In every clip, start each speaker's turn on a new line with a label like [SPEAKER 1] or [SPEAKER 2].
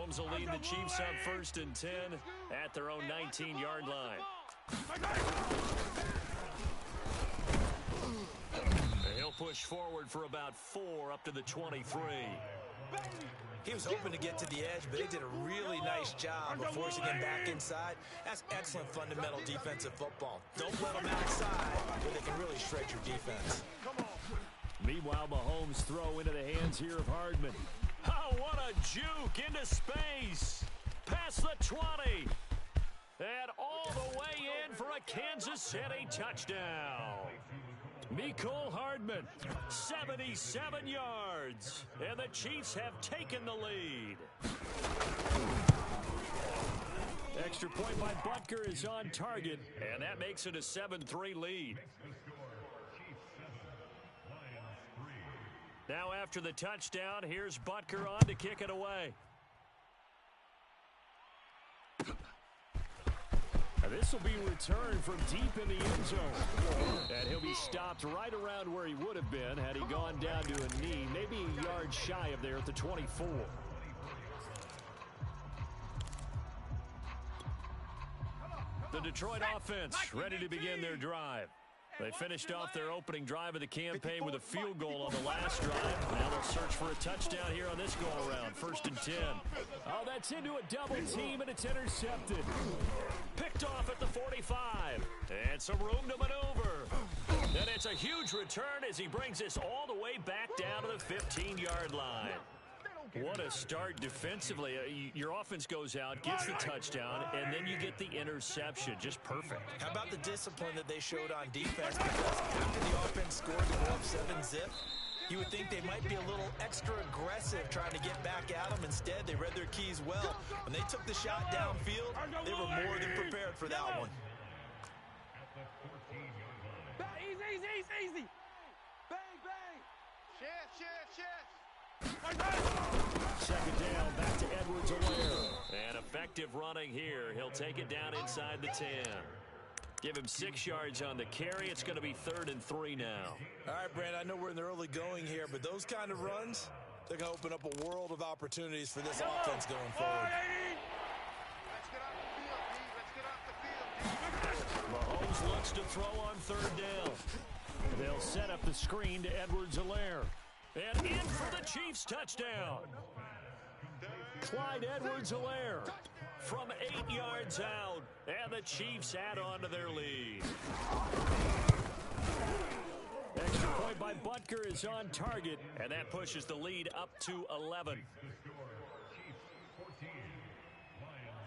[SPEAKER 1] Mahomes will lead the Chiefs up 1st and 10 at their own 19-yard line. He'll push forward for about 4 up to the 23.
[SPEAKER 2] He was hoping to get to the edge, but they did a really nice job of forcing him back inside. That's excellent fundamental defensive football. Don't let them outside where they can really shred your defense.
[SPEAKER 1] Meanwhile, Mahomes throw into the hands here of Hardman. Oh, what a juke into space. Past the 20. And all the way in for a Kansas City touchdown. Mecole Hardman, 77 yards. And the Chiefs have taken the lead. Extra point by Butker is on target, and that makes it a 7-3 lead. Now after the touchdown, here's Butker on to kick it away. This will be returned from deep in the end zone. And he'll be stopped right around where he would have been had he gone down to a knee, maybe a yard shy of there at the 24. The Detroit offense ready to begin their drive. They finished off their opening drive of the campaign with a field goal on the last drive. Now they'll search for a touchdown here on this go-around. 1st and 10. Oh, that's into a double team, and it's intercepted. Picked off at the 45. And some room to maneuver. And it's a huge return as he brings this all the way back down to the 15-yard line. What a start defensively. Your offense goes out, gets the touchdown, and then you get the interception. Just perfect.
[SPEAKER 2] How about the discipline that they showed on defense? Because after the offense scored to go up 7-zip, you would think they might be a little extra aggressive trying to get back at them. Instead, they read their keys well. When they took the shot downfield, they were more than prepared for that one.
[SPEAKER 3] Easy. Bang, bang. Shift.
[SPEAKER 1] Second down, back to Edwards-Helaire. And effective running here. He'll take it down inside the 10. Give him 6 yards on the carry. It's going to be 3rd and 3 now.
[SPEAKER 2] All right, Brand, I know we're in the early going here, but those kind of runs, they're going to open up a world of opportunities for this offense going forward.
[SPEAKER 1] Mahomes looks to throw on 3rd down. They'll set up the screen to Edwards-Helaire. And in for the Chiefs touchdown. Clyde Edwards-Helaire from 8 yards out. And the Chiefs add on to their lead. Extra point by Butker is on target. And that pushes the lead up to 11.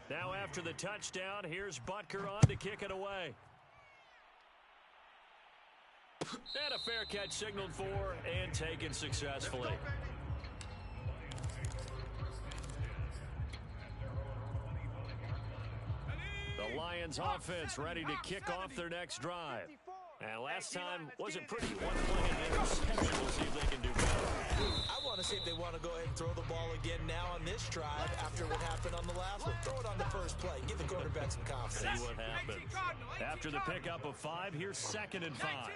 [SPEAKER 1] Now after the touchdown, here's Butker on to kick it away. And a fair catch signaled for and taken successfully. The Lions offense ready to kick off their next drive. And last time wasn't pretty. One play and interception. We'll see if they can do better.
[SPEAKER 2] I want to see if they want to go ahead and throw the ball again now on this drive after what happened on the last one. Throw it on the first play. Give the quarterback some confidence.
[SPEAKER 1] See what happens. After the pickup of 5, here's 2nd and 5.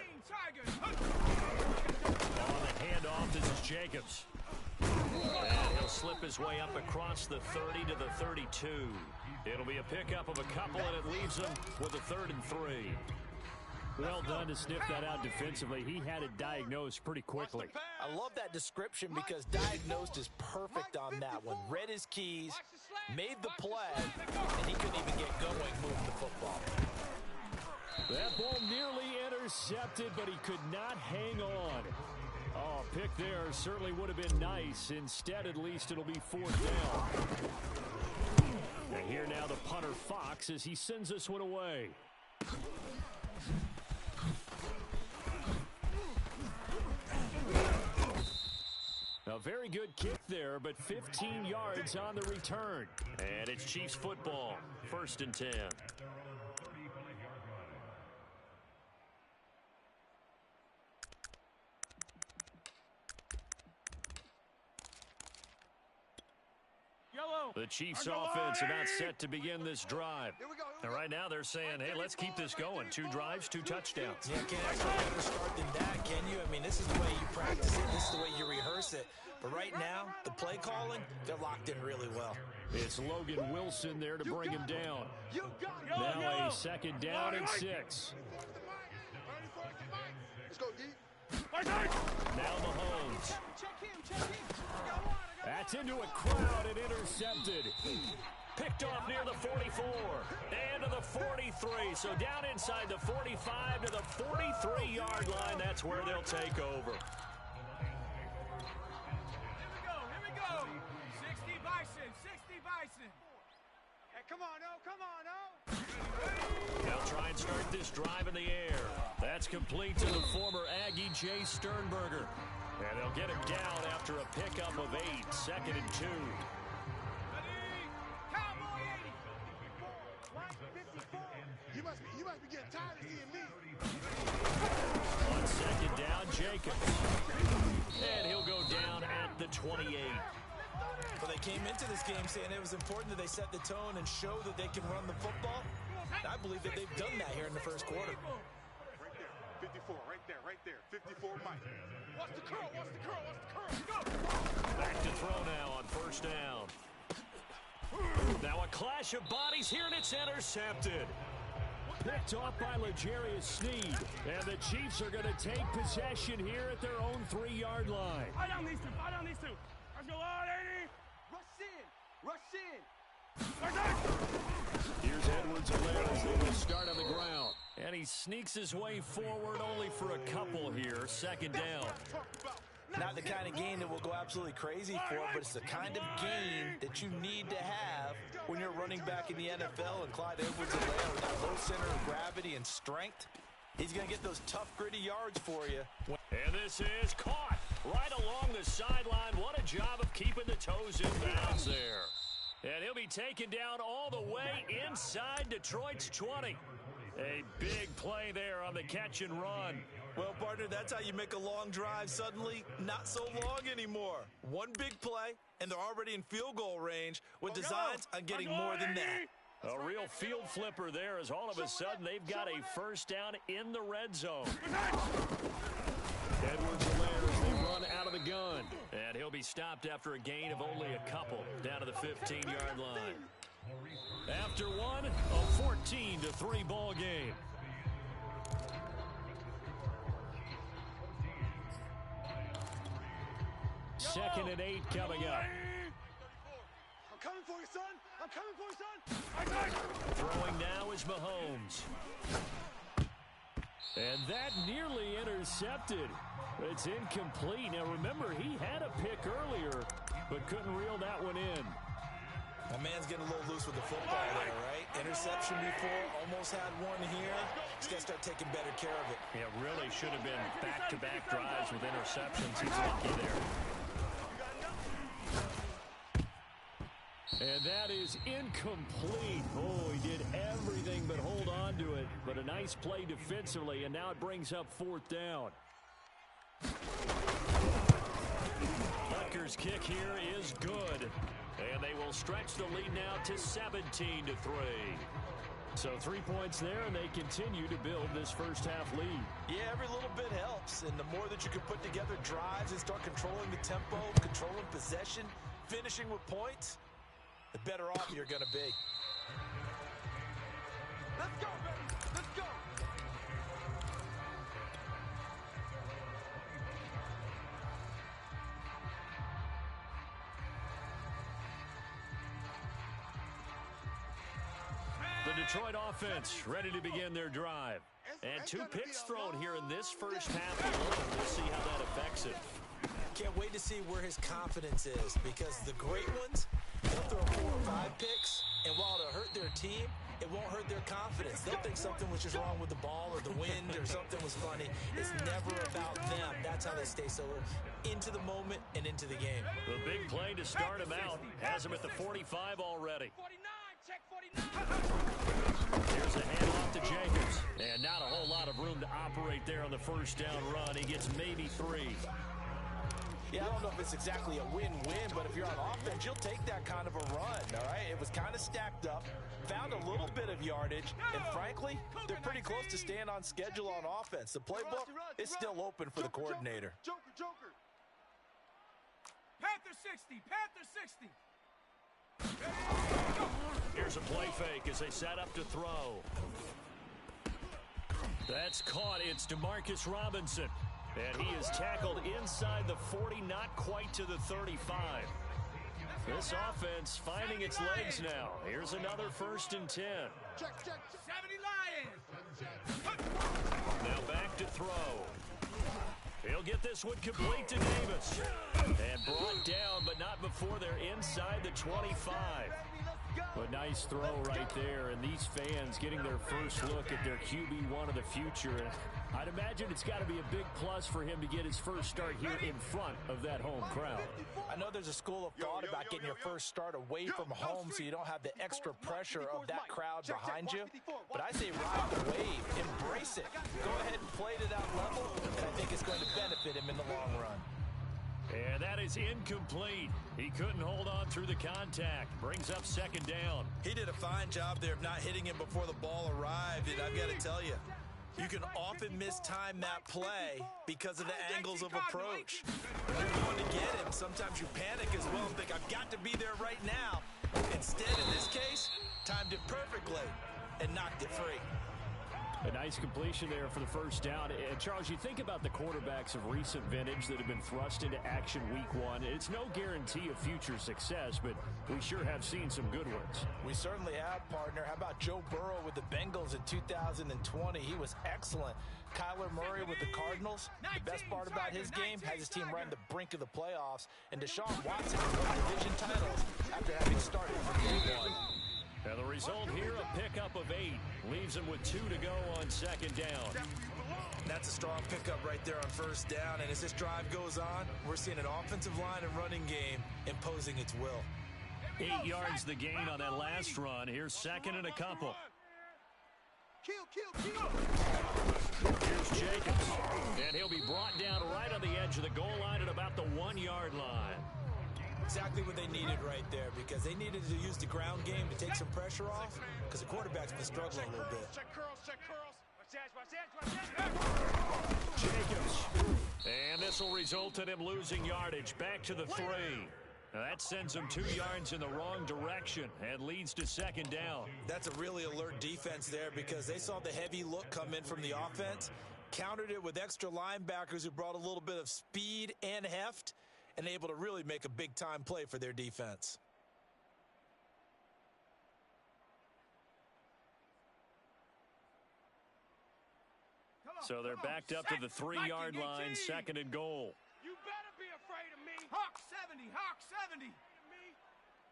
[SPEAKER 1] On the handoff, this is Jacobs. And he'll slip his way up across the 30 to the 32. It'll be a pickup of a couple, and it leaves them with a 3rd and 3. Well done to sniff that out defensively. He had it diagnosed pretty quickly.
[SPEAKER 2] I love that description because diagnosed is perfect on that one. Read his keys, made the play, and he couldn't even get going moving the football.
[SPEAKER 1] That ball nearly intercepted, but he could not hang on. Oh, pick there certainly would have been nice. Instead, at least, it'll be 4th down. And here now the punter Fox as he sends this one away. A very good kick there, but 15 yards on the return. And it's Chiefs football, 1st and 10.
[SPEAKER 3] Yellow.
[SPEAKER 1] The Chiefs offense about set to begin this drive. And right now they're saying, hey, let's keep this going. 2 drives, 2 touchdowns.
[SPEAKER 2] Yeah, can't ask for a better start than that, can you? I mean, this is the way you practice it. This is the way you rehearse it. But right now, the play calling, they're locked in really well.
[SPEAKER 1] It's Logan Wilson there to bring him down. Now a second down and 6.
[SPEAKER 3] Let's go, D.
[SPEAKER 1] Now Mahomes. That's into a crowd and intercepted. Picked off near the 44 and to the 43. So down inside the 45 to the 43-yard line. That's where they'll take over.
[SPEAKER 4] Here we go. 60 Bison, 60 Bison.
[SPEAKER 3] Hey, come on, O, come on, O.
[SPEAKER 1] They'll try and start this drive in the air. That's complete to the former Aggie Jay Sternberger. And they'll get him down after a pickup of 8, 2nd and 2.
[SPEAKER 4] Cowboy 80.
[SPEAKER 3] You must be getting tired of seeing me.
[SPEAKER 1] On 2nd down, Jacobs. And he'll go down at the 28.
[SPEAKER 2] Well, they came into this game saying it was important that they set the tone and show that they can run the football. I believe that they've done that here in the first quarter.
[SPEAKER 3] Right there, 54, right there. 54 Mike.
[SPEAKER 4] Watch the curl, watch the curl, watch the curl. Go.
[SPEAKER 1] Back to throw now on 1st down. Now a clash of bodies here, and it's intercepted. Picked off by L'Jarius Sneed. And the Chiefs are going to take possession here at their own 3-yard line.
[SPEAKER 4] Fight down these two, fight down these two. Let's go on, 80.
[SPEAKER 3] Rush in.
[SPEAKER 1] Here's Edwards-Helaire as they will start on the ground. And he sneaks his way forward only for a couple here. 2nd down.
[SPEAKER 2] Not the kind of game that we'll go absolutely crazy for, but it's the kind of game that you need to have when you're running back in the NFL. And Clyde Edwards-Helaire with that low center of gravity and strength, he's going to get those tough, gritty yards for you.
[SPEAKER 1] And this is caught right along the sideline. What a job of keeping the toes in bounds there. And he'll be taken down all the way inside Detroit's 20. A big play there on the catch and run.
[SPEAKER 2] Well, partner, that's how you make a long drive suddenly not so long anymore. One big play, and they're already in field goal range with designs on getting more than that.
[SPEAKER 1] A real field flipper there as all of a sudden they've got a 1st down in the red zone. Edwards-Helaire as they run out of the gun. And he'll be stopped after a gain of only a couple down to the 15-yard line. After one, a 14-3 ball game. Second and 8 coming up.
[SPEAKER 3] I'm coming for you, son. I'm coming for you, son.
[SPEAKER 1] Throwing now is Mahomes. And that nearly intercepted. It's incomplete. Now remember, he had a pick earlier, but couldn't reel that one in.
[SPEAKER 2] My man's getting a little loose with the football there, right? Interception before, almost had one here. He's got to start taking better care of it.
[SPEAKER 1] Yeah, really should have been back-to-back drives with interceptions. He's lucky there. And that is incomplete. Oh, he did everything but hold on to it. But a nice play defensively, and now it brings up 4th down. Rutgers' kick here is good. And they will stretch the lead now to 17-3. So 3 points there, and they continue to build this first half lead.
[SPEAKER 2] Yeah, every little bit helps. And the more that you can put together drives and start controlling the tempo, controlling possession, finishing with points, the better off you're going to be.
[SPEAKER 3] Let's go, baby. Let's go.
[SPEAKER 1] The Detroit offense ready to begin their drive. And 2 picks thrown here in this first half alone. We'll see how that affects it.
[SPEAKER 2] Can't wait to see where his confidence is, because the great ones, they'll throw 4 or 5 picks, and while it'll hurt their team, it won't hurt their confidence. They'll think something was just wrong with the ball or the wind or something was funny. It's never about them. That's how they stay so into the moment and into the game.
[SPEAKER 1] The big play to start him out has him at the 45 already.
[SPEAKER 4] 49, check 49.
[SPEAKER 1] Here's a handoff to Jacobs. And not a whole lot of room to operate there on the 1st down run. He gets maybe 3.
[SPEAKER 2] Yeah, I don't know if it's exactly a win-win, but if you're on offense, means you'll take that kind of a run, all right? It was kind of stacked up, found a little bit of yardage, and frankly, they're pretty close to staying on schedule on offense. The playbook is still open for the coordinator.
[SPEAKER 3] Joker.
[SPEAKER 4] Panther 60, Panther 60.
[SPEAKER 1] Here's a play fake as they set up to throw. That's caught. It's Demarcus Robinson. And he is tackled inside the 40, not quite to the 35. This offense finding its legs now. Here's another 1st and 10.
[SPEAKER 3] Check.
[SPEAKER 4] 70 Lions.
[SPEAKER 1] Now back to throw. He'll get this one complete to Davis. And brought down, but not before they're inside the 25. A nice throw right there, and these fans getting their first look at their QB1 of the future. And I'd imagine it's got to be a big plus for him to get his first start here in front of that home crowd.
[SPEAKER 2] I know there's a school of thought about getting your first start away from home so you don't have the extra pressure of that crowd behind you. But I say ride the wave, embrace it. Go ahead and play to that level, and I think it's going to benefit him in the long run.
[SPEAKER 1] And that is incomplete. He couldn't hold on through the contact. Brings up 2nd down.
[SPEAKER 2] He did a fine job there of not hitting him before the ball arrived, and I've got to tell you, you can often mistime that play because of the angles of approach. When you're going to get him, sometimes you panic as well and think, I've got to be there right now. Instead, in this case, timed it perfectly and knocked it free.
[SPEAKER 1] A nice completion there for the 1st down. And Charles, you think about the quarterbacks of recent vintage that have been thrust into action week 1. It's no guarantee of future success, but we sure have seen some good ones.
[SPEAKER 2] We certainly have, partner. How about Joe Burrow with the Bengals in 2020? He was excellent. Kyler Murray with the Cardinals. The best part about his game has his team right on the brink of the playoffs. And Deshaun Watson won division titles after having started from day 1.
[SPEAKER 1] And the result here, a pickup of 8. Leaves him with 2 to go on 2nd down.
[SPEAKER 2] That's a strong pickup right there on 1st down. And as this drive goes on, we're seeing an offensive line and running game imposing its will.
[SPEAKER 1] 8 yards the gain on that last run. Here's 2nd and a couple.
[SPEAKER 3] Kill.
[SPEAKER 1] Here's Jacobs. And he'll be brought down right on the edge of the goal line at about the 1-yard line.
[SPEAKER 2] Exactly what they needed right there, because they needed to use the ground game to take some pressure off, because the quarterback's been struggling a little bit.
[SPEAKER 3] Check curls.
[SPEAKER 1] Jacobs. And this will result in him losing yardage. Back to the 3. Now that sends him 2 yards in the wrong direction and leads to 2nd down.
[SPEAKER 2] That's a really alert defense there, because they saw the heavy look come in from the offense, countered it with extra linebackers who brought a little bit of speed and heft, and able to really make a big-time play for their defense.
[SPEAKER 1] So they're backed up to the 3-yard line, 2nd and goal.
[SPEAKER 3] You better be afraid of me.
[SPEAKER 4] Hawk 70, Hawk 70.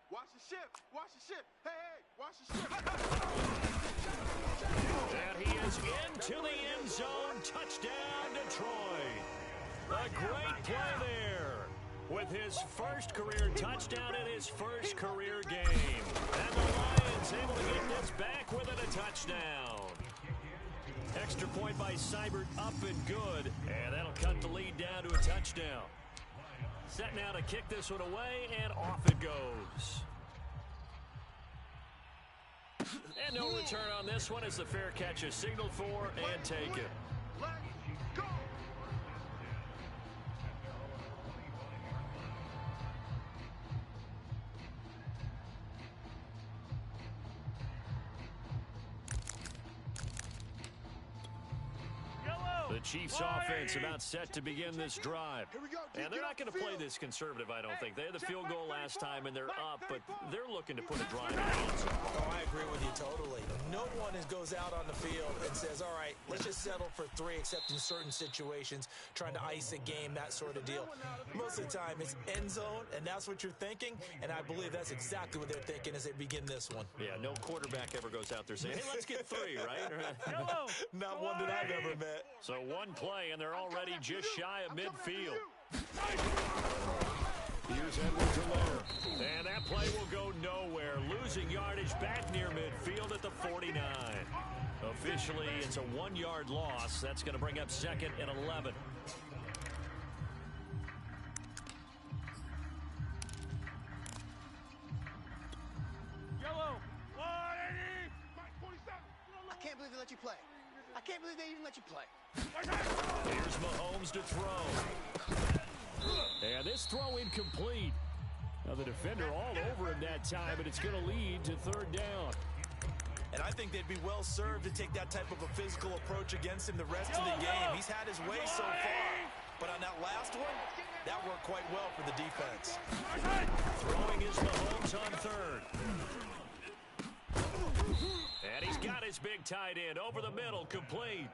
[SPEAKER 3] Watch the ship. Hey, watch the ship.
[SPEAKER 1] And he is into the end zone. Touchdown, Detroit. A great play there with his first career touchdown in his first career game. And the Lions able to get this back within a touchdown. Extra point by Seibert up and good. And that'll cut the lead down to a touchdown. Set now to kick this one away, and off it goes. And no return on this one as the fair catch is signaled for and taken.
[SPEAKER 3] Let's go.
[SPEAKER 1] The Chiefs offense about set to begin this drive. And they're not going to play this conservative, I don't think. They had the field goal last time, and they're up, but they're looking to put a drive in the end zone.
[SPEAKER 2] Oh, I agree with you totally. No one goes out on the field and says, all right, let's just settle for 3, except in certain situations, trying to ice a game, that sort of deal. Most of the time, it's end zone, and that's what you're thinking, and I believe that's exactly what they're thinking as they begin this one.
[SPEAKER 1] Yeah, no quarterback ever goes out there saying, hey, let's get 3, right?
[SPEAKER 2] Not one that I've ever met.
[SPEAKER 1] So one play, and they're already just shy of midfield. Here's Edwards-Helaire. And that play will go nowhere. Losing yardage back near midfield at the 49. Officially, it's a 1-yard loss. That's going to bring up 2nd and 11.
[SPEAKER 3] let you play. I can't believe they even let you play.
[SPEAKER 1] Here's Mahomes to throw. And this throw incomplete. Now the defender all over him that time, but it's going to lead to third down.
[SPEAKER 2] And I think they'd be well served to take that type of a physical approach against him the rest of the game. He's had his way so far. But on that last one, that worked quite well for the defense.
[SPEAKER 1] Throwing is Mahomes on third. And he's got his big tight end over the middle, complete.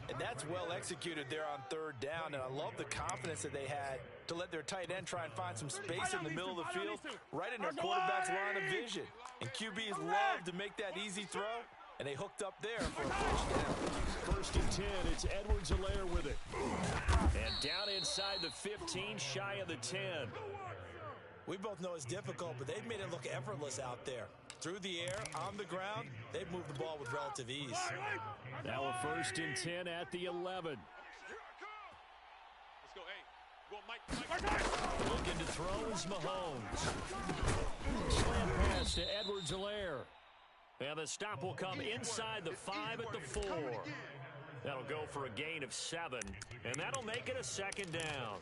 [SPEAKER 2] And that's well executed there on third down. And I love the confidence that they had to let their tight end try and find some space in the middle of the field, right in their quarterback's line of vision. And QBs love to make that easy throw, and they hooked up there for a first down.
[SPEAKER 1] First and 10, it's Edwards-Helaire with it. And down inside the 15, shy of the 10.
[SPEAKER 2] We both know it's difficult, but they've made it look effortless out there. Through the air, on the ground, they've moved the ball with relative ease.
[SPEAKER 1] Now a first and 10 at the 11.
[SPEAKER 4] Let's go, hey. Go, Mike.
[SPEAKER 1] Looking to throw is Mahomes. Slant pass to Edwards-Helaire. And the stop will come inside the 5 at the 4. That'll go for a gain of 7. And that'll make it a second down.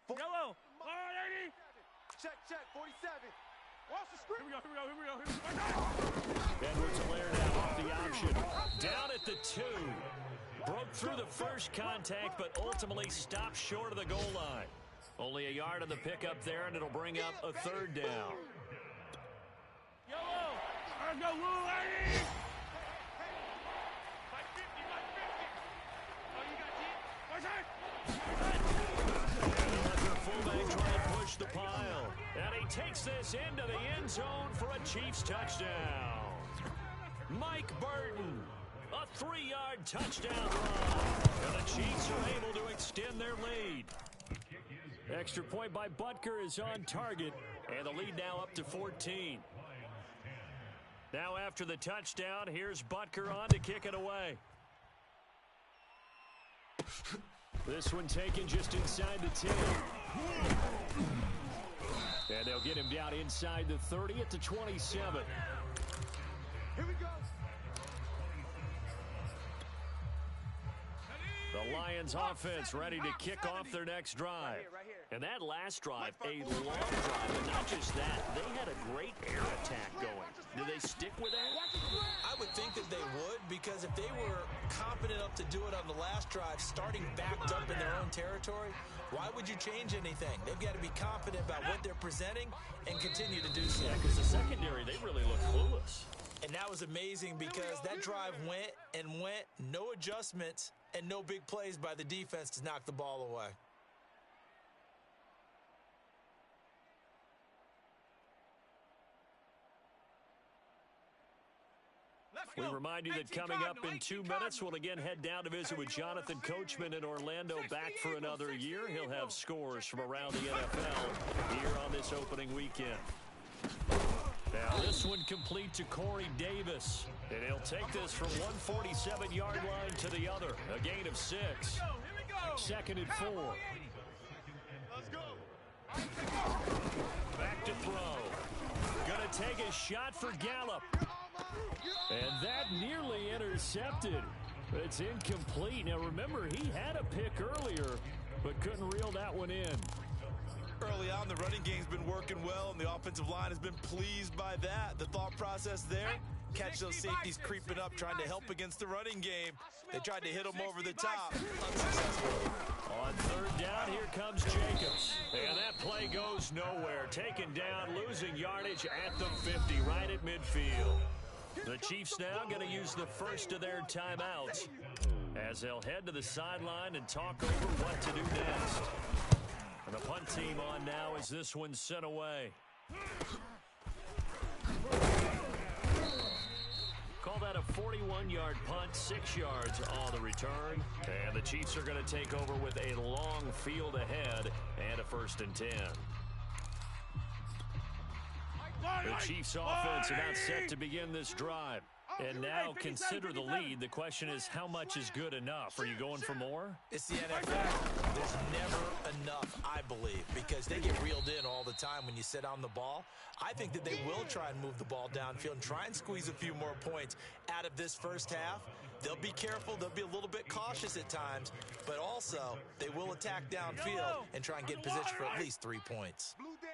[SPEAKER 4] Yellow.
[SPEAKER 3] Check, 47.
[SPEAKER 4] Watch the screen. Here we go.
[SPEAKER 1] Edwards-Helaire now off the option. Down at the 2. Broke through the first contact, but ultimately stopped short of the goal line. Only a yard on the pickup there, and it'll bring up a third down.
[SPEAKER 4] Yellow. Let's go, Lou, lady. Like 50. Oh, you got 10?
[SPEAKER 1] Fullback trying to push the pile. And he takes this into the end zone for a Chiefs touchdown. Mike Burton, a 3-yard touchdown run. And the Chiefs are able to extend their lead. Extra point by Butker is on target. And the lead now up to 14. Now after the touchdown, here's Butker on to kick it away. This one taken just inside the 10. And they'll get him down inside the 30 at the 27.
[SPEAKER 3] Here we go.
[SPEAKER 1] The Lions offense ready to kick off their next drive. And that last drive, a long drive, but not just that. They had a great air attack going. Do they stick with that?
[SPEAKER 2] I would think that they would, because if they were confident enough to do it on the last drive, starting backed up in their own territory, why would you change anything? They've got to be confident about what they're presenting and continue to do so.
[SPEAKER 1] Yeah, because the secondary, they really look clueless.
[SPEAKER 2] And that was amazing because that drive went and went, no adjustments, and no big plays by the defense to knock the ball away.
[SPEAKER 1] We remind you that coming up in 2 minutes, we'll again head down to visit with Jonathan Coachman in Orlando, back for another year. He'll have scores from around the NFL here on this opening weekend. Now this one complete to Corey Davis. And he'll take this from 147-yard line to the other. A gain of 6. Second and 4.
[SPEAKER 3] Let's go.
[SPEAKER 1] Back to throw. Gonna take a shot for Gallup. And that nearly intercepted. It's incomplete. Now remember, he had a pick earlier, but couldn't reel that one in.
[SPEAKER 2] Early on, the running game's been working well, and the offensive line has been pleased by that. The thought process there, catch those safeties creeping up, trying to help against the running game. They tried to hit them over the top. Unsuccessful.
[SPEAKER 1] On third down, here comes Jacobs. And that play goes nowhere. Taken down, losing yardage at the 50, right at midfield. The Chiefs now going to use the first of their timeouts as they'll head to the sideline and talk over what to do next. And the punt team on now as this one's sent away. Call that a 41-yard punt, 6 yards on the return. And the Chiefs are going to take over with a long field ahead and a first and 10. The Chiefs offense about set to begin this drive. And now consider the lead. The question is, how much is good enough? Are you going for more?
[SPEAKER 2] It's the NFL. There's never enough, I believe, because they get reeled in all the time when you sit on the ball. I think that they will try and move the ball downfield and try and squeeze a few more points out of this first half. They'll be careful. They'll be a little bit cautious at times, but also they will attack downfield and try and get in position for at least 3 points.
[SPEAKER 3] Blue Dan.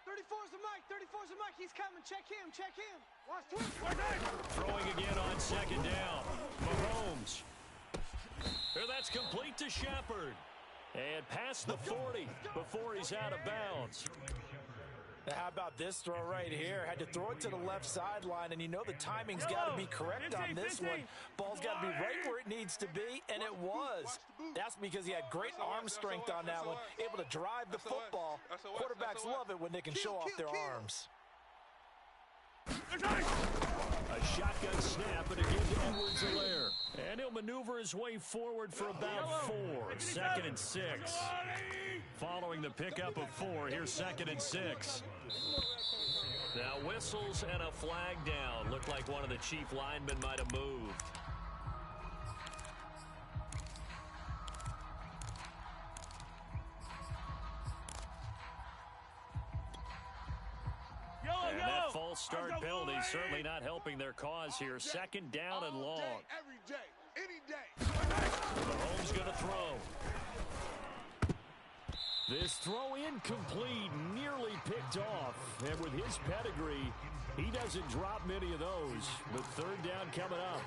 [SPEAKER 3] 34's the Mike. 34's the Mike. He's coming. Check him. Watch twist.
[SPEAKER 1] Throwing again on second down. Mahomes. That's complete to Shepard. And past the 40 before he's out of bounds.
[SPEAKER 2] Now, how about this throw right here? Had to throw it to the left sideline, and you know the timing's got to be correct on this one. Ball's got to be right where it needs to be, and it was. That's because he had great arm strength on that one, able to drive the football. Quarterbacks love it when they can show off their arms.
[SPEAKER 1] A shotgun snap, and again to Edwards-Helaire. And he'll maneuver his way forward for about 4. 2nd and 6. Following the pickup of 4, here's 2nd and 6. Now whistles and a flag down. Looked like one of the chief linemen might have moved. And that false start penalty certainly not helping their cause here. 2nd down and long.
[SPEAKER 3] Every day, any day.
[SPEAKER 1] Mahomes going to throw. This throw incomplete, nearly picked off. And with his pedigree, he doesn't drop many of those. But 3rd down coming up.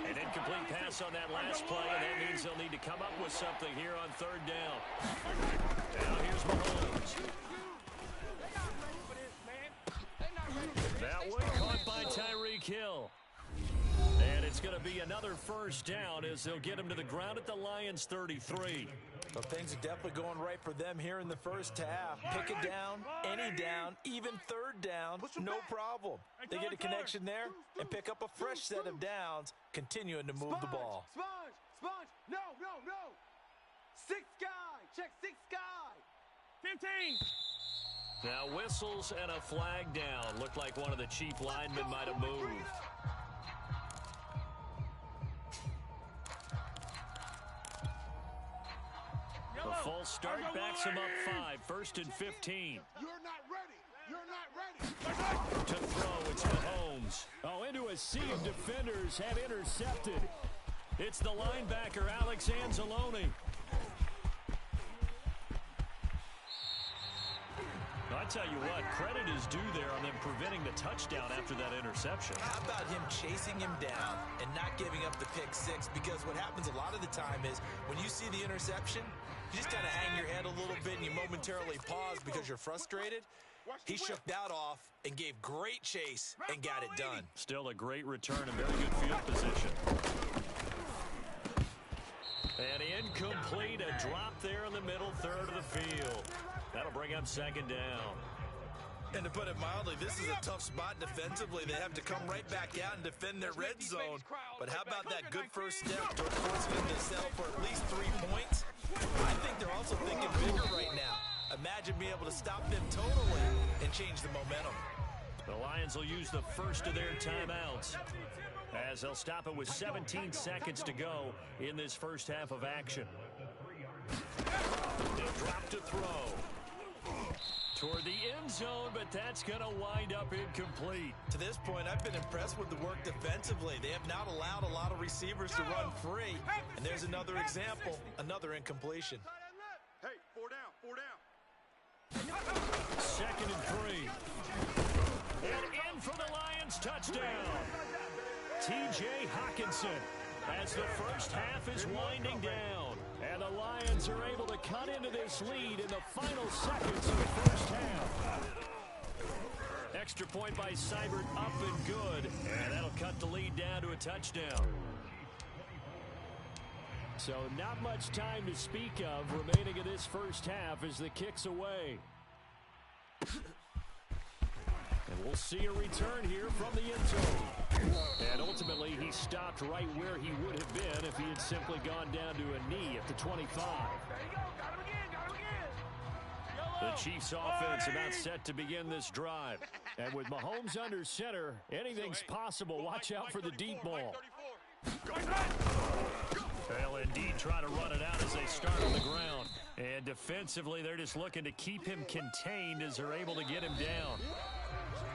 [SPEAKER 1] An incomplete pass on that last play, and that means they'll need to come up with something here on 3rd down. Now here's Mahomes. That one caught by Tyreek Hill. And it's going to be another 1st down as they'll get him to the ground at the Lions' 33.
[SPEAKER 2] Well, things are definitely going right for them here in the first half. Pick it down, any down, even 3rd down, no problem. They get a connection there and pick up a fresh set of downs, continuing to move the ball.
[SPEAKER 3] Sponge. No. 6 guy. Check 6 guy.
[SPEAKER 4] 15.
[SPEAKER 1] Now whistles and a flag down. Looked like one of the chief linemen might have moved. The false start backs him up 5. 1st and 15.
[SPEAKER 3] You're not ready.
[SPEAKER 1] To throw, it's Mahomes. Oh, into a sea of defenders, have intercepted. It's the linebacker, Alex Anzalone. I tell you what, credit is due there on them preventing the touchdown after that interception.
[SPEAKER 2] How about him chasing him down and not giving up the pick 6? Because what happens a lot of the time is when you see the interception, you just kind of hang your head a little bit and you momentarily pause because you're frustrated. He shook that off and gave great chase and got it done.
[SPEAKER 1] Still a great return and very good field position. And incomplete, a drop there in the middle 3rd of the field. That'll bring up 2nd down.
[SPEAKER 2] And to put it mildly, this is a tough spot defensively. They have to come right back out and defend their red zone. But how about that good first step toward forcing them to settle for at least 3 points? I think they're also thinking bigger right now. Imagine being able to stop them totally and change the momentum.
[SPEAKER 1] The Lions will use the first of their timeouts as they'll stop it with 17 seconds to go in this first half of action. They'll drop to throw toward the end zone, but that's going to wind up incomplete.
[SPEAKER 2] To this point, I've been impressed with the work defensively. They have not allowed a lot of receivers to run free. And there's another example, another incompletion.
[SPEAKER 3] Hey, 4 down.
[SPEAKER 1] 2nd and 3. And in for the Lions touchdown. T.J. Hockenson as the first half is winding down. And the Lions are able to cut into this lead in the final seconds of the first half. Extra point by Seibert up and good. And that'll cut the lead down to a touchdown. So not much time to speak of remaining in this first half as the kick's away. And we'll see a return here from the end zone. And ultimately, he stopped right where he would have been if he had simply gone down to a knee at the 25.
[SPEAKER 4] There you go. Got him again.
[SPEAKER 1] The Chiefs offense about set to begin this drive. And with Mahomes under center, anything's possible. Watch out for the deep ball. They'll indeed try to run it out as they start on the ground. And defensively, they're just looking to keep him contained as they're able to get him down.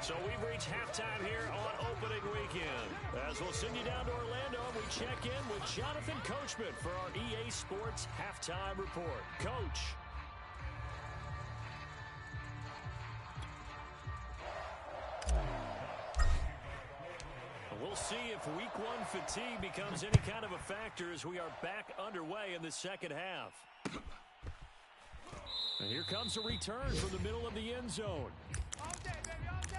[SPEAKER 1] So we've reached halftime here on opening weekend. As we'll send you down to Orlando, we check in with Jonathan Coachman for our EA Sports Halftime Report. Coach. We'll see if week one fatigue becomes any kind of a factor as we are back underway in the second half. And here comes a return from the middle of the end zone.
[SPEAKER 3] All day, baby, all day.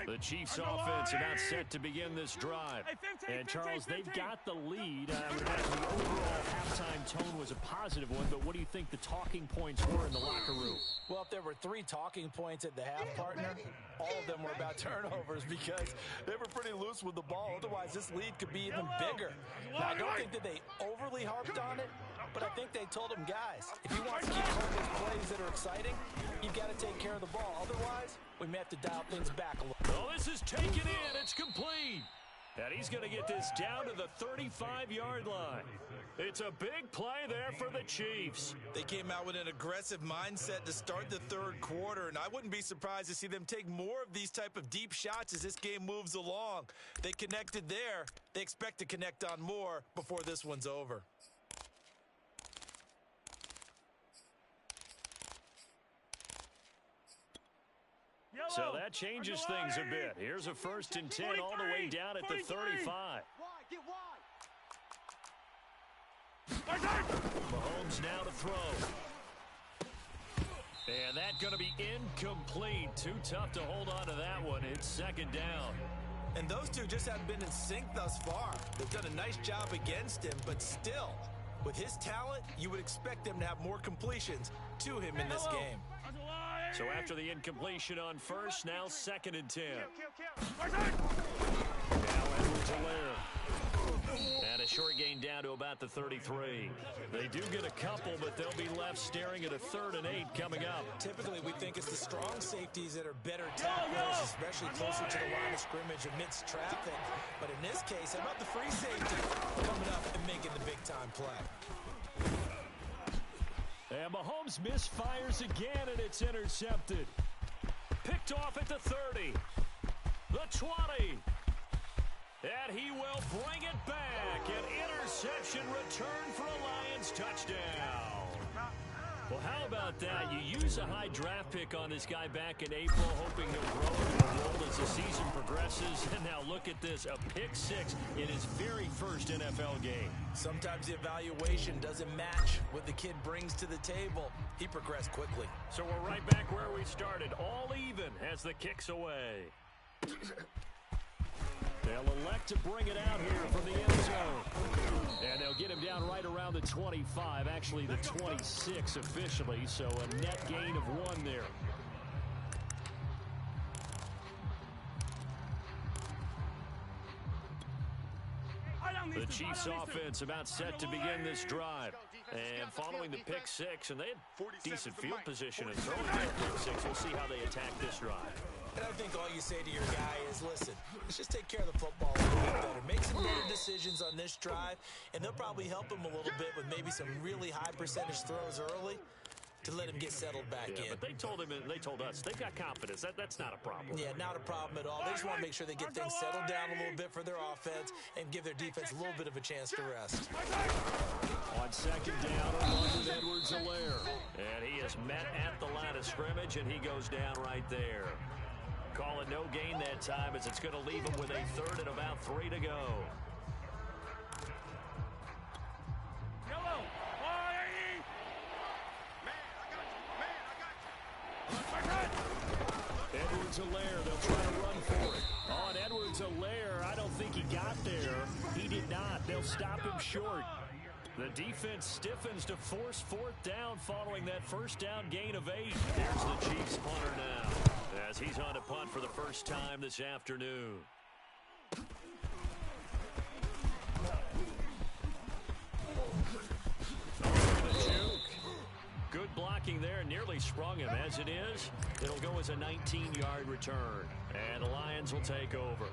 [SPEAKER 1] The Chiefs offense about set to begin this drive. And Charles, they've got the lead. I would imagine the overall halftime tone was a positive one, but what do you think the talking points were in the locker room?
[SPEAKER 2] Well, if there were 3 talking points at the half, partner, all of them were about turnovers because they were pretty loose with the ball. Otherwise, this lead could be even bigger. Now, I don't think that they overly harped on it, but I think they told them, guys, if you want to keep those plays that are exciting, you've got to take care of the ball. Otherwise, we may have to dial things back a little.
[SPEAKER 1] Oh, this is taken in. It's complete. And he's going to get this down to the 35-yard line. It's a big play there for the Chiefs.
[SPEAKER 2] They came out with an aggressive mindset to start the third quarter, and I wouldn't be surprised to see them take more of these type of deep shots as this game moves along. They connected there. They expect to connect on more before this one's over.
[SPEAKER 1] So that changes things a bit. Here's a 1st and 10 all the way down at the 35.
[SPEAKER 3] Wide, get wide.
[SPEAKER 1] Mahomes now to throw. And that's going to be incomplete. Too tough to hold on to that one. It's 2nd down.
[SPEAKER 2] And those two just haven't been in sync thus far. They've done a nice job against him, but still, with his talent, you would expect them to have more completions to him in this game.
[SPEAKER 1] So after the incompletion on 1st, now 2nd and 10.
[SPEAKER 3] Kill.
[SPEAKER 1] Now Edwards-Helaire. And a short gain down to about the 33. They do get a couple, but they'll be left staring at a 3rd and 8 coming up.
[SPEAKER 2] Typically, we think it's the strong safeties that are better tacklers, especially closer to the line of scrimmage amidst traffic. But in this case, how about the free safety coming up and making the big-time play?
[SPEAKER 1] And Mahomes misfires again, and it's intercepted. Picked off at the 30. The 20. And he will bring it back. An interception return for a Lions touchdown. Well, how about that? You use a high draft pick on this guy back in April, hoping he'll grow into a role as the season progresses. And now look at this, a pick-6 in his very first NFL game.
[SPEAKER 2] Sometimes the evaluation doesn't match what the kid brings to the table. He progressed quickly.
[SPEAKER 1] So we're right back where we started, all even as the kick's away. They'll elect to bring it out here from the end zone. And they'll get him down right around the 25, actually the 26 officially, so a net gain of 1 there. The Chiefs offense about set to begin this drive. And following the pick-6, and they had decent field position and throwing that pick-6. We'll see how they attack this drive.
[SPEAKER 2] And I think all you say to your guy is, listen, let's just take care of the football a little bit better. Make some better decisions on this drive, and they'll probably help him a little bit with maybe some really high percentage throws early to let him get settled back in.
[SPEAKER 1] But they told him, and they told us, they've got confidence. That's not a problem.
[SPEAKER 2] Yeah, not a problem at all. They just want to make sure they get things settled down a little bit for their offense and give their defense a little bit of a chance to rest.
[SPEAKER 1] On 2nd down, along with Edwards-Helaire. And he is met at the line of scrimmage, and he goes down right there. Call it no gain that time as it's going to leave him with a 3rd and about 3 to go. Edwards-Helaire, they'll try to run for it. On Edwards-Helaire, I don't think he got there. He did not. They'll stop him short. The defense stiffens to force fourth down following that first down gain of 8. There's the Chiefs punter now as he's on to punt for the first time this afternoon. Good blocking there, nearly sprung him. As it is, it'll go as a 19-yard return. And the Lions will take over.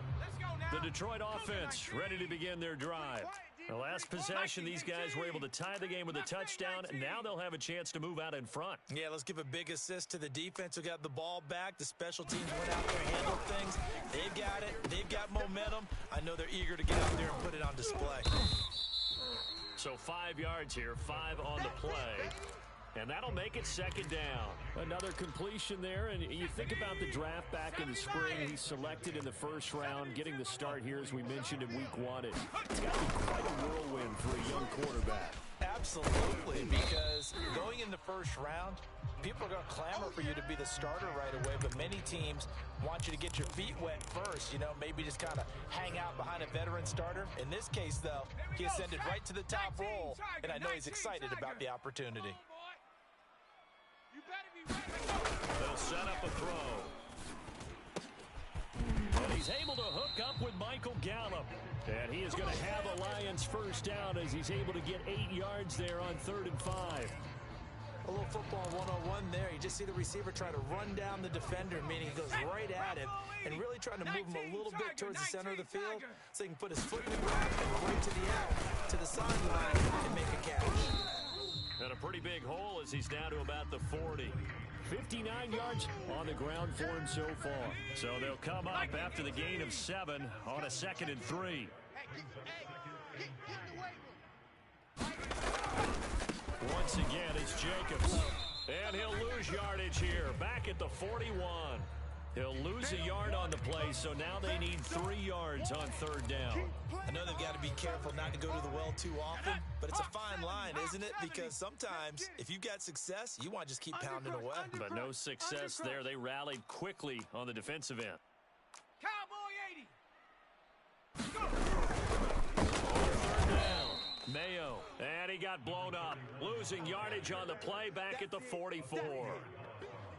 [SPEAKER 1] The Detroit offense ready to begin their drive. The last possession, these guys were able to tie the game with a touchdown. Now they'll have a chance to move out in front.
[SPEAKER 2] Yeah, let's give a big assist to the defense who got the ball back. The special teams went out there and handled things. They've got it. They've got momentum. I know they're eager to get out there and put it on display.
[SPEAKER 1] So 5 yards here, 5 on the play. And that'll make it second down. Another completion there, and you think about the draft back in the spring. He's selected in the first round, getting the start here, as we mentioned, in week 1. It's got to be quite a whirlwind for a young quarterback.
[SPEAKER 2] Absolutely, because going in the first round, people are going to clamor for you to be the starter right away, but many teams want you to get your feet wet first, maybe just kind of hang out behind a veteran starter. In this case, though, he ascended right to the top role, and I know he's excited about the opportunity.
[SPEAKER 1] They'll set up a throw. And he's able to hook up with Michael Gallup. And he is going to have a Lions first down as he's able to get 8 yards there on 3rd and 5.
[SPEAKER 2] A little football 101 there. You just see the receiver try to run down the defender, meaning he goes right at him and really trying to move him a little bit towards the center of the field so he can put his foot in the ground and right to the out, to the sideline, and make a catch.
[SPEAKER 1] And a pretty big hole as he's down to about the 40. 59 yards on the ground for him so far. So they'll come up after the gain of 7 on a 2nd and 3. Once again, it's Jacobs. And he'll lose yardage here, back at the 41. He'll lose a yard on the play, so now they need 3 yards on 3rd down.
[SPEAKER 2] I know they've got to be careful not to go to the well too often, but it's a fine line, isn't it? Because sometimes, if you've got success, you want to just keep pounding away.
[SPEAKER 1] But no success there. They rallied quickly on the defensive end.
[SPEAKER 4] Cowboy 80.
[SPEAKER 1] Third down. Mayo, and he got blown up. Losing yardage on the play back at the 44.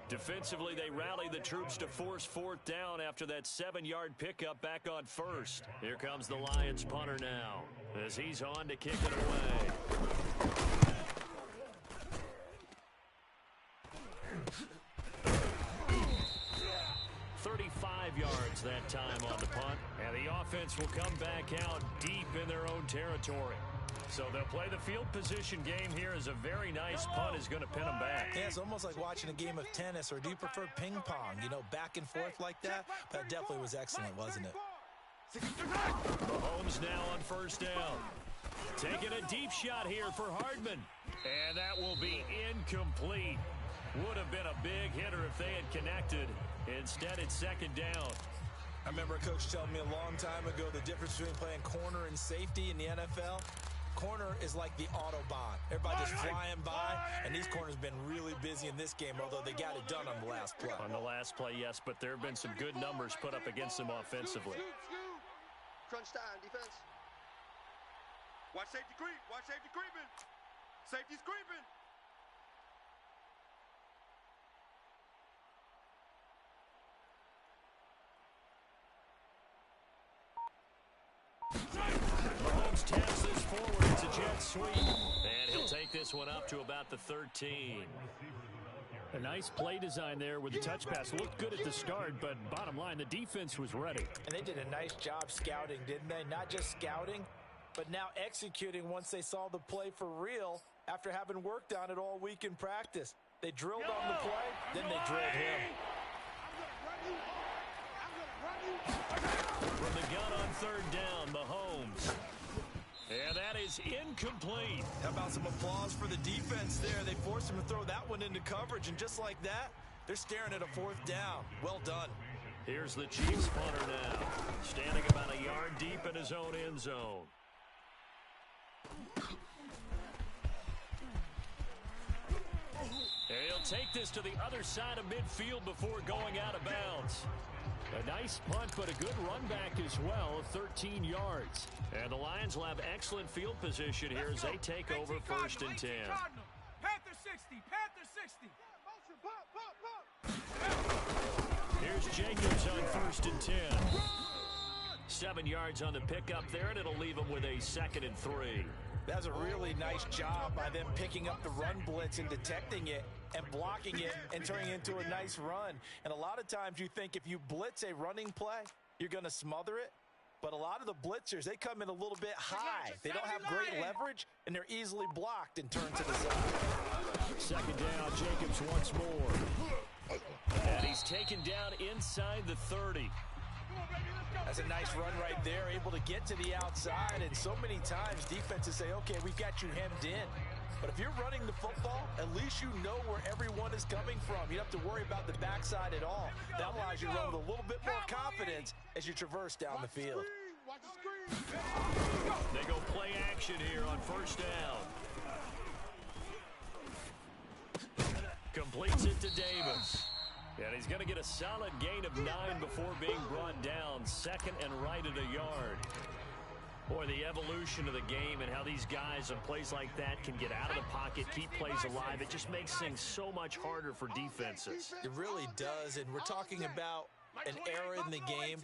[SPEAKER 1] Defensively, they rallied the troops to force 4th down after that 7-yard pickup back on 1st. Here comes the Lions punter now as he's on to kick it away. $35 yards that time on the punt, and the offense will come back out deep in their own territory. So they'll play the field position game here as a very nice punt is going to pin them back.
[SPEAKER 2] Yeah, it's almost like watching a game of tennis, or do you prefer ping pong? Back and forth like that? That definitely was excellent, wasn't it?
[SPEAKER 1] Mahomes now on 1st down. Taking a deep shot here for Hardman. And that will be incomplete. Would have been a big hitter if they had connected. Instead, it's 2nd down.
[SPEAKER 2] I remember a coach telling me a long time ago the difference between playing corner and safety in the NFL. Corner is like the Autobahn. Everybody just flying by, and these corners have been really busy in this game, although they got it done on the last play.
[SPEAKER 1] On the last play, yes, but there have been some good numbers put up against them offensively.
[SPEAKER 3] Crunch time, defense.
[SPEAKER 4] Watch safety creep. Watch safety creeping. Safety's creeping.
[SPEAKER 1] Mahomes taps this forward. It's a jet sweep. And he'll take this one up to about the 13. A nice play design there with the touch pass. Looked good at the start, but bottom line, the defense was ready.
[SPEAKER 2] And they did a nice job scouting, didn't they? Not just scouting, but now executing once they saw the play for real after having worked on it all week in practice. They drilled on the play, then they drilled him.
[SPEAKER 1] From the gun on 3rd down, Mahomes. And that is incomplete.
[SPEAKER 2] How about some applause for the defense there? They forced him to throw that one into coverage, and just like that, they're staring at a 4th down. Well done.
[SPEAKER 1] Here's the Chiefs punter now, standing about a yard deep in his own end zone. And he'll take this to the other side of midfield before going out of bounds. A nice punt, but a good run back as well of 13 yards. And the Lions will have excellent field position here as they take over 1st and 10.
[SPEAKER 4] Panther 60, Panther 60.
[SPEAKER 1] Here's Jacobs on 1st and 10. 7 yards on the pickup there, and it'll leave them with a 2nd and 3.
[SPEAKER 2] That's a really nice job by them picking up the run blitz and detecting it and blocking it and turning it into a nice run. And a lot of times you think if you blitz a running play, you're going to smother it. But a lot of the blitzers, they come in a little bit high. They don't have great leverage, and they're easily blocked and turned to the side.
[SPEAKER 1] 2nd down, Jacobs once more. And he's taken down inside the 30.
[SPEAKER 2] That's a nice run right there, able to get to the outside. And so many times defenses say, okay, we've got you hemmed in. But if you're running the football, at least you know where everyone is coming from. You don't have to worry about the backside at all. That allows you to run with a little bit more confidence as you traverse down the field.
[SPEAKER 1] They go play action here on 1st down. Completes it to Davis. And he's going to get a solid gain of 9 before being brought down. 2nd and right at a yard. Boy, the evolution of the game and how these guys on plays like that can get out of the pocket, keep plays alive, it just makes things so much harder for defenses.
[SPEAKER 2] It really does, and we're talking about an era in the game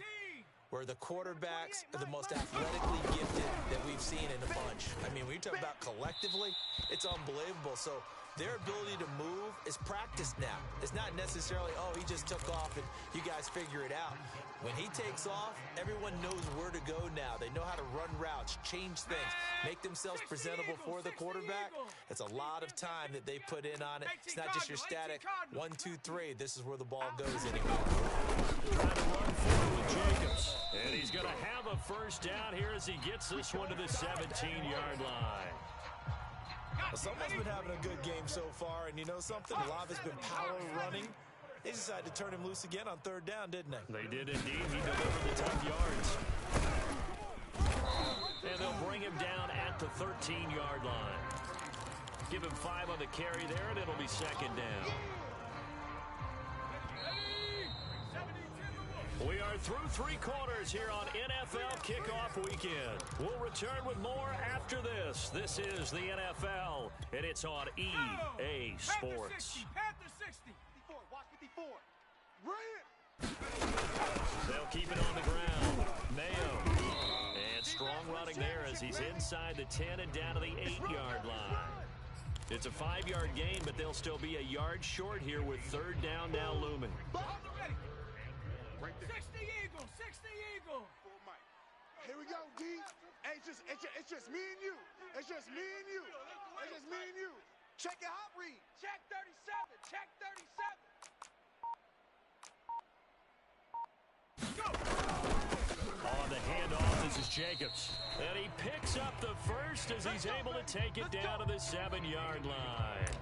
[SPEAKER 2] where the quarterbacks are the most athletically gifted that we've seen in a bunch. I mean, when you talk about collectively, it's unbelievable. So their ability to move is practiced now. It's not necessarily, oh, he just took off and you guys figure it out. When he takes off, everyone knows where to go now. They know how to run routes, change things, make themselves presentable for the quarterback. It's a lot of time that they put in on it. It's not just your static 1, 2, 3. This is where the ball goes anymore.
[SPEAKER 1] Trying to run forward with Jacobs. And he's going to have a 1st down here as he gets this one to the 17-yard line.
[SPEAKER 2] Well, someone's been having a good game so far, and you know something? Love has been power running. They decided to turn him loose again on 3rd down, didn't they?
[SPEAKER 1] They did indeed. He delivered the tough yards. And they'll bring him down at the 13-yard line. Give him 5 on the carry there, and it'll be 2nd down. We are through 3 quarters here on NFL Kickoff Weekend. We'll return with more after this. This is the NFL, and it's on EA Sports.
[SPEAKER 4] Panther 60.
[SPEAKER 3] 54, watch 54. Bring it.
[SPEAKER 1] They'll keep it on the ground. Mayo. And strong running there as he's inside the 10 and down to the 8-yard line. It's a 5-yard gain, but they'll still be a yard short here with 3rd down now looming.
[SPEAKER 4] 60 Eagle, 60 Eagle.
[SPEAKER 3] Here we go, D. Hey, it's just me and you. It's just me and you. It's just me and you. Check your hot read.
[SPEAKER 4] Check 37, check 37. Go.
[SPEAKER 1] On the handoff, this is Jacobs. And he picks up the 1st as he's able to take it down to the 7-yard line.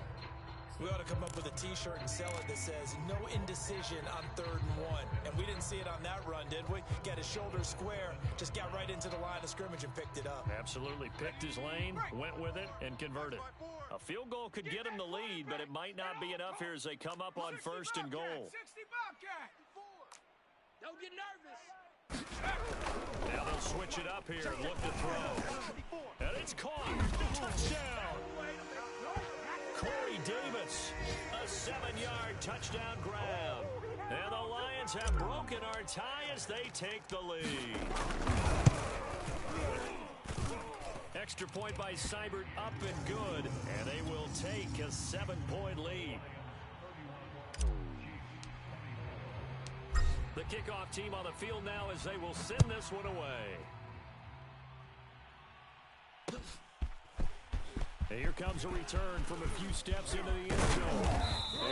[SPEAKER 2] We ought to come up with a T-shirt and sell it that says, no indecision on 3rd and 1. And we didn't see it on that run, did we? Got his shoulders square, just got right into the line of scrimmage and picked it up.
[SPEAKER 1] Absolutely. Picked his lane, went with it, and converted. A field goal could get him the lead, but it might not be enough here as they come up on 1st and goal.
[SPEAKER 4] 60 Bobcat. Don't get nervous.
[SPEAKER 1] Now they'll switch it up here and look to throw. And it's caught. Touchdown. Corey Davis, a 7-yard touchdown grab. And the Lions have broken our tie as they take the lead. Extra point by Seibert up and good. And they will take a 7-point lead. The kickoff team on the field now as they will send this one away. And here comes a return from a few steps into the end zone.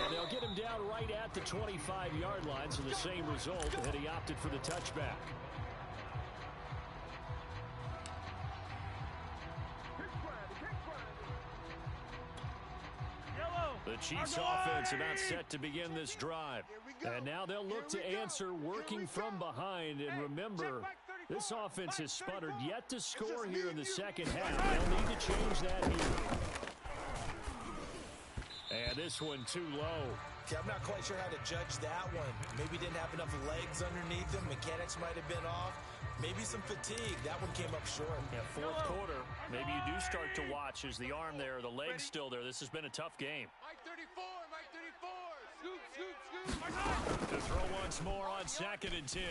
[SPEAKER 1] And they'll get him down right at the 25-yard line, so the same result, and he opted for the touchback. The Chiefs offense about set to begin this drive. And now they'll look to answer working from behind. And remember, this offense has sputtered yet to score here in the second half. They'll need to change that here. And And this one too low.
[SPEAKER 2] Okay, I'm not quite sure how to judge that one. Maybe didn't have enough legs underneath him. Mechanics might have been off. Maybe some fatigue. That one came up short.
[SPEAKER 1] Yeah, fourth quarter. Maybe you do start to watch as the arm there, the leg's still there. This has been a tough game.
[SPEAKER 4] Mike 34, Mike 34. Scoop, scoop, scoop.
[SPEAKER 1] To throw once more on 2nd and 10.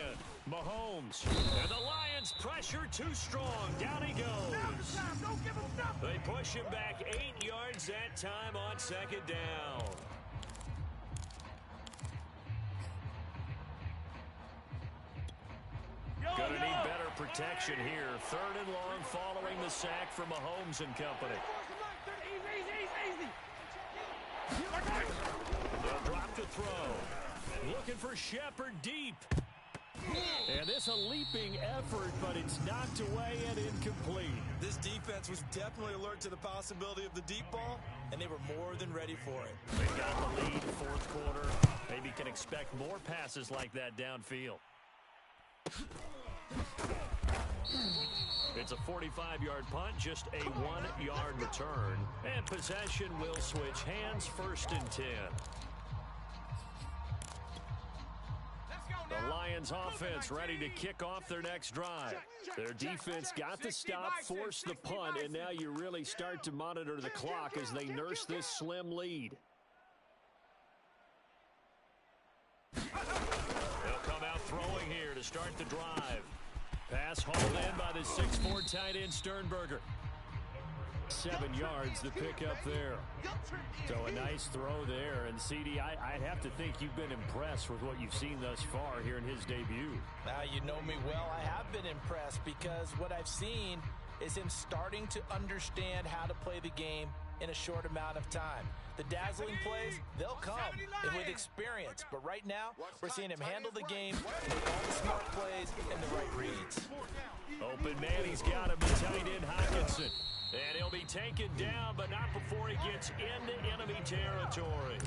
[SPEAKER 1] Mahomes. And the Lions pressure too strong. Down he goes.
[SPEAKER 4] Don't give him nothing.
[SPEAKER 1] They push him back 8 yards that time on 2nd down. Gonna need better protection here. 3rd and long following the sack from Mahomes and company. They'll drop to throw. Looking for Shepard deep. And this a leaping effort, but it's knocked away and incomplete.
[SPEAKER 2] This defense was definitely alert to the possibility of the deep ball, and they were more than ready for it.
[SPEAKER 1] They got the lead 4th quarter. Maybe can expect more passes like that downfield. It's a 45-yard punt, just a 1-yard return. And possession will switch hands, 1st and 10. The Lions offense ready to kick off their next drive. Their defense got the stop, forced the punt, and now you really start to monitor the clock as they nurse this slim lead. They'll come out throwing here to start the drive. Pass hauled in by the 6'4" tight end Sternberger. 7 yards to pick up there. So a nice throw there. And CD, I'd have to think you've been impressed with what you've seen thus far here in his debut.
[SPEAKER 2] Now, you know me well. I have been impressed because what I've seen is him starting to understand how to play the game in a short amount of time. The dazzling plays, they'll come with experience. But right now, we're seeing him handle the game, make all the smart plays, and the right reads.
[SPEAKER 1] Open man, he's got him, the tight end Hockenson. And he'll be taken down, but not before he gets into enemy territory.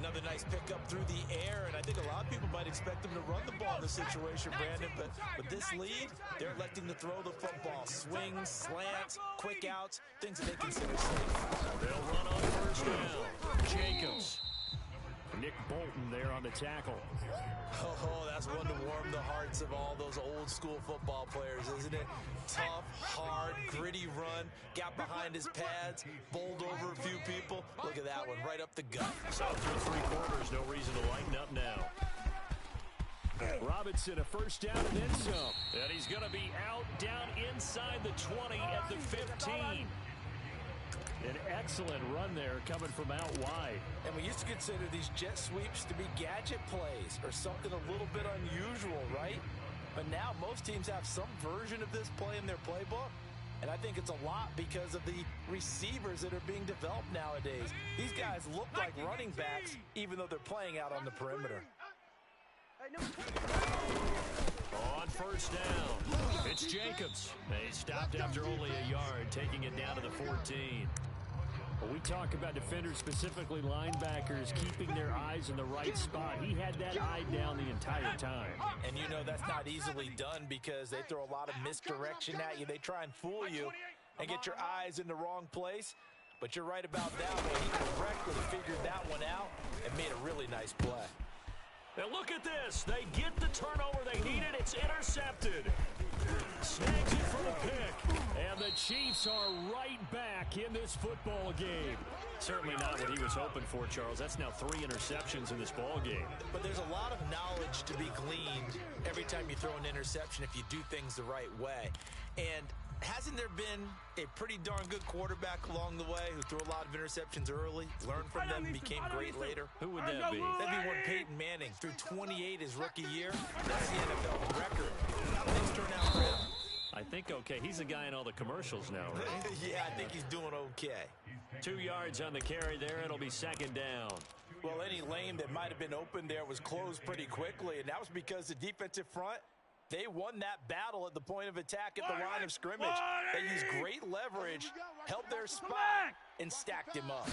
[SPEAKER 2] Another nice pickup through the air, and I think a lot of people might expect him to run the ball in this situation, Brandon, but with this lead, they're electing to throw the football. Swings, slants, quick outs, things that they consider safe.
[SPEAKER 1] They'll run on 1st down. Jacobs. Nick Bolton there on the tackle.
[SPEAKER 2] Oh, that's one to warm the hearts of all those old school football players, isn't it? Tough, hard, gritty run, got behind his pads, bowled over a few people. Look at that one, right up the gut.
[SPEAKER 1] So through 3 quarters, no reason to lighten up now. Robinson, a 1st down and then some. And he's going to be out down inside the 20 at the 15. An excellent run there coming from out wide.
[SPEAKER 2] And we used to consider these jet sweeps to be gadget plays or something a little bit unusual, right? But now most teams have some version of this play in their playbook. And I think it's a lot because of the receivers that are being developed nowadays. These guys look like running backs even though they're playing out on the perimeter.
[SPEAKER 1] On 1st down, it's Jacobs. They stopped after only a yard, taking it down to the 14. Well, we talk about defenders, specifically linebackers, keeping their eyes in the right spot. He had that eye down the entire time.
[SPEAKER 2] And you know that's not easily done because they throw a lot of misdirection at you. They try and fool you and get your eyes in the wrong place. But you're right about that one. He correctly figured that one out and made a really nice play.
[SPEAKER 1] And look at this. They get the turnover they needed. It's intercepted. Snags it for the pick. And the Chiefs are right back in this football game. Certainly not what he was hoping for, Charles. That's now 3 interceptions in this ball game.
[SPEAKER 2] But there's a lot of knowledge to be gleaned every time you throw an interception if you do things the right way. And hasn't there been a pretty darn good quarterback along the way who threw a lot of interceptions early, learned from them, and became great later?
[SPEAKER 1] Who would that be?
[SPEAKER 2] That'd be one Peyton Manning. Threw 28 his rookie year. That's the NFL record. How do things turn out for him?
[SPEAKER 1] I think okay. He's the guy in all the commercials now, right?
[SPEAKER 2] Yeah, I think he's doing okay.
[SPEAKER 1] 2 yards on the carry there. It'll be 2nd down.
[SPEAKER 2] Well, any lane that might have been open there was closed pretty quickly, and that was because the defensive front, they won that battle at the point of attack at the line of scrimmage. They used great leverage, held their spot, and stacked him up.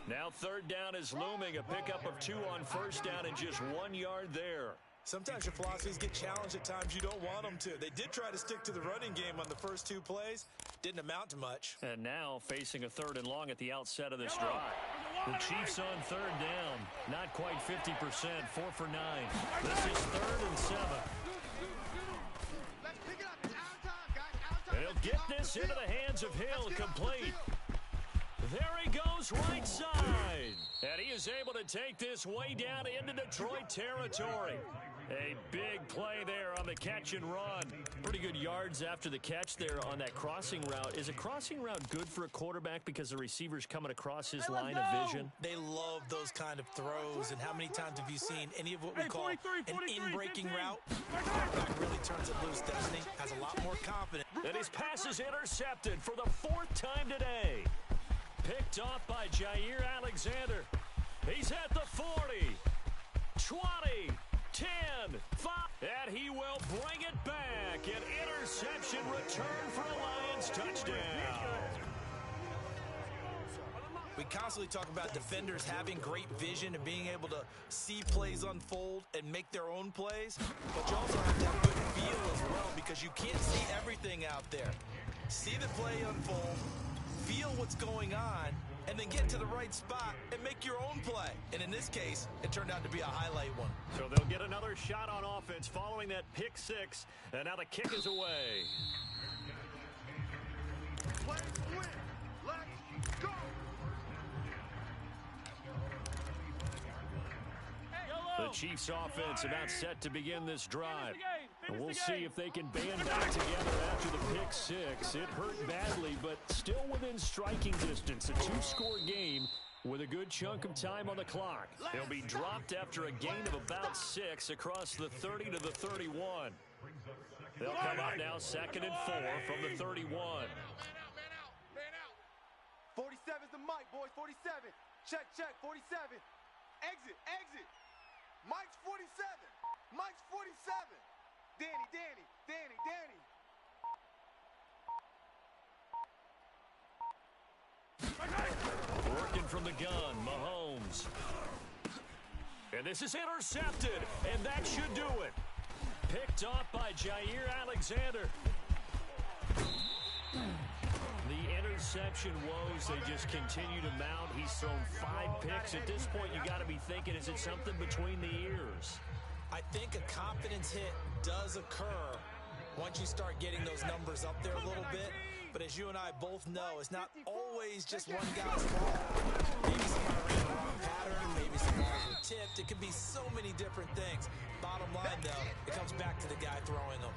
[SPEAKER 1] Now 3rd down is looming. A pickup of 2 on 1st down and just 1 yard there.
[SPEAKER 2] Sometimes your philosophies get challenged at times you don't want them to. They did try to stick to the running game on the first 2 plays. Didn't amount to much.
[SPEAKER 1] And now facing a 3rd and long at the outset of this drive. The Chiefs on 3rd down. Not quite 50%. 4 for 9. This is 3rd and 7.
[SPEAKER 3] Let's pick it up. It's our time, guys. Our time.
[SPEAKER 1] And he'll get this into the hands of Hill, complete. There he goes, right side. And he is able to take this way down into Detroit territory. A big play there on the catch and run. Pretty good yards after the catch there on that crossing route. Is a crossing route good for a quarterback because the receiver's coming across his line of vision?
[SPEAKER 2] They love those kind of throws. And how many times have you seen any of what we call an in-breaking route? Quarterback really turns it loose, doesn't he? Has a lot more confidence.
[SPEAKER 1] And his pass is intercepted for the 4th time today. Picked off by Jair Alexander. He's at the 40, 20, 10, 5, and he will bring it back. An interception return for a Lions touchdown.
[SPEAKER 2] We constantly talk about defenders having great vision and being able to see plays unfold and make their own plays, but you also have to have good feel as well because you can't see everything out there. See the play unfold, feel what's going on, and then get to the right spot and make your own play. And in this case, it turned out to be a highlight one.
[SPEAKER 1] So they'll get another shot on offense following that pick 6, and now the kick is away.
[SPEAKER 3] Let's win. Let's go.
[SPEAKER 1] The Chiefs offense about set to begin this drive. And we'll see if they can band back together after the pick 6. It hurt badly, but still within striking distance. A 2-score game with a good chunk of time on the clock. He'll be dropped after a gain of about 6 across the 30 to the 31. They'll come up now 2nd and 4 from the 31.
[SPEAKER 3] Man out. 47's the mic, boys. 47. Check, 47. Exit. Mike's 47. Mike's 47. Danny.
[SPEAKER 1] Working from the gun, Mahomes. And this is intercepted, and that should do it. Picked off by Jair Alexander. The interception woes, they just continue to mount. He's thrown 5 picks. At this point, you got to be thinking, is it something between the ears?
[SPEAKER 2] I think a confidence hit does occur once you start getting those numbers up there a little bit. But as you and I both know, it's not always just one guy's fault. Maybe somebody ran the wrong pattern. Maybe some balls were tipped. It could be so many different things. Bottom line, though, it comes back to the guy throwing them.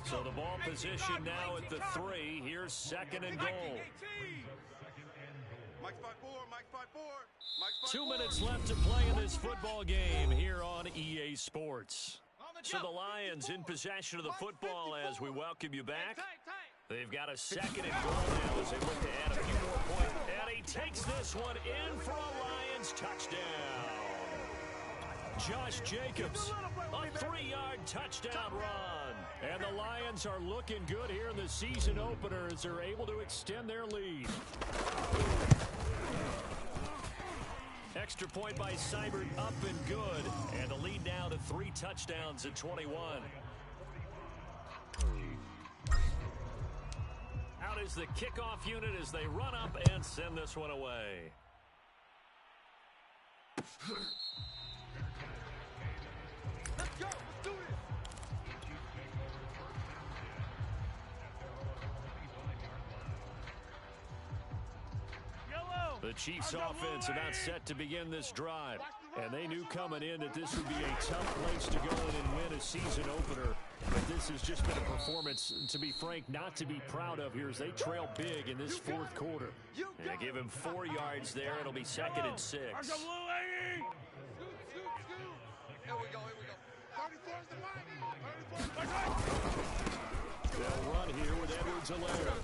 [SPEAKER 1] So the ball position now at the 3. Here's 2nd and goal.
[SPEAKER 3] Mike's 5-4.
[SPEAKER 1] 2 minutes left to play in this football game here on EA Sports. So the Lions in possession of the football as we welcome you back. They've got a 2nd and goal now as they look to add a few more points. And he takes this one in for a Lions touchdown. Josh Jacobs, a 3-yard touchdown run. And the Lions are looking good here in the season opener as they're able to extend their lead. Extra point by Seibert, up and good. And the lead now to 3 touchdowns at 21. Out is the kickoff unit as they run up and send this one away.
[SPEAKER 3] Let's go. Let's do this.
[SPEAKER 1] The Chiefs offense about set to begin this drive. And they knew coming in that this would be a tough place to go in and win a season opener. But this has just been a performance, to be frank, not to be proud of here as they trail big in this 4th quarter. And give him 4 yards there. It'll be 2nd and 6.
[SPEAKER 3] Here we go. 34's the mic. 34's
[SPEAKER 1] They'll run here with Edwards-Helaire.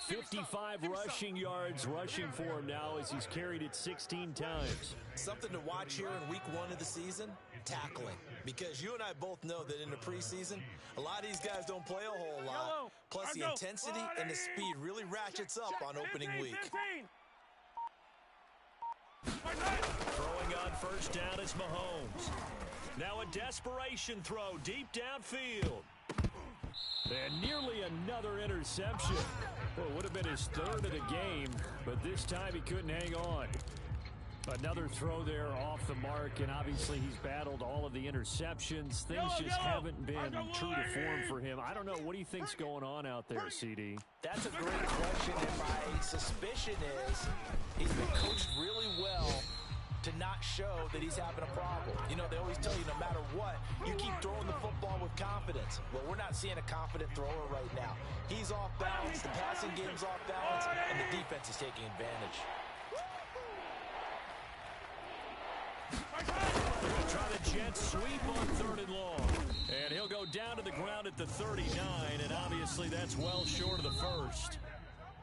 [SPEAKER 1] 55 rushing yards rushing for him now as he's carried it 16 times.
[SPEAKER 2] Something to watch here in week 1 of the season, tackling. Because you and I both know that in the preseason, a lot of these guys don't play a whole lot. Plus the intensity and the speed really ratchets up on opening week.
[SPEAKER 1] Throwing on first down is Mahomes. Now a desperation throw deep downfield. And nearly another interception. Well, it would have been his third of the game, but this time he couldn't hang on. Another throw there off the mark, and obviously he's battled all of the interceptions. Things just haven't been true to form for him. I don't know. What do you think's going on out there, CD?
[SPEAKER 2] That's a great question, and my suspicion is he's been coached really well to not show that he's having a problem. You know, they always tell you no matter what, you keep throwing the football with confidence. Well, we're not seeing a confident thrower right now. He's off balance, the passing game's off balance, and the defense is taking advantage.
[SPEAKER 1] They're going to try the jet sweep on 3rd and long. And he'll go down to the ground at the 39, and obviously that's well short of the first.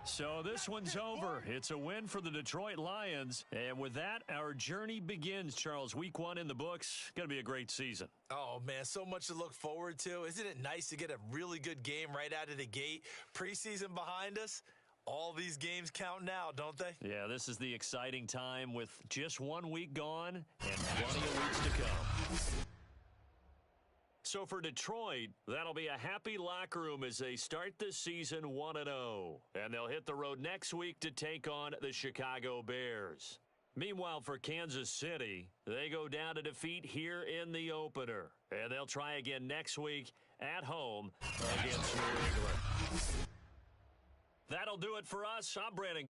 [SPEAKER 1] So this one's over. It's a win for the Detroit Lions. And with that, our journey begins, Charles. Week 1 in the books. Going to be a great season.
[SPEAKER 2] Oh, man, so much to look forward to. Isn't it nice to get a really good game right out of the gate? Preseason behind us. All these games count now, don't they?
[SPEAKER 1] Yeah, this is the exciting time with just 1 week gone and plenty of weeks to come. So for Detroit, that'll be a happy locker room as they start this season 1-0. And they'll hit the road next week to take on the Chicago Bears. Meanwhile, for Kansas City, they go down to defeat here in the opener. And they'll try again next week at home against New England. That'll do it for us. I'm Brandon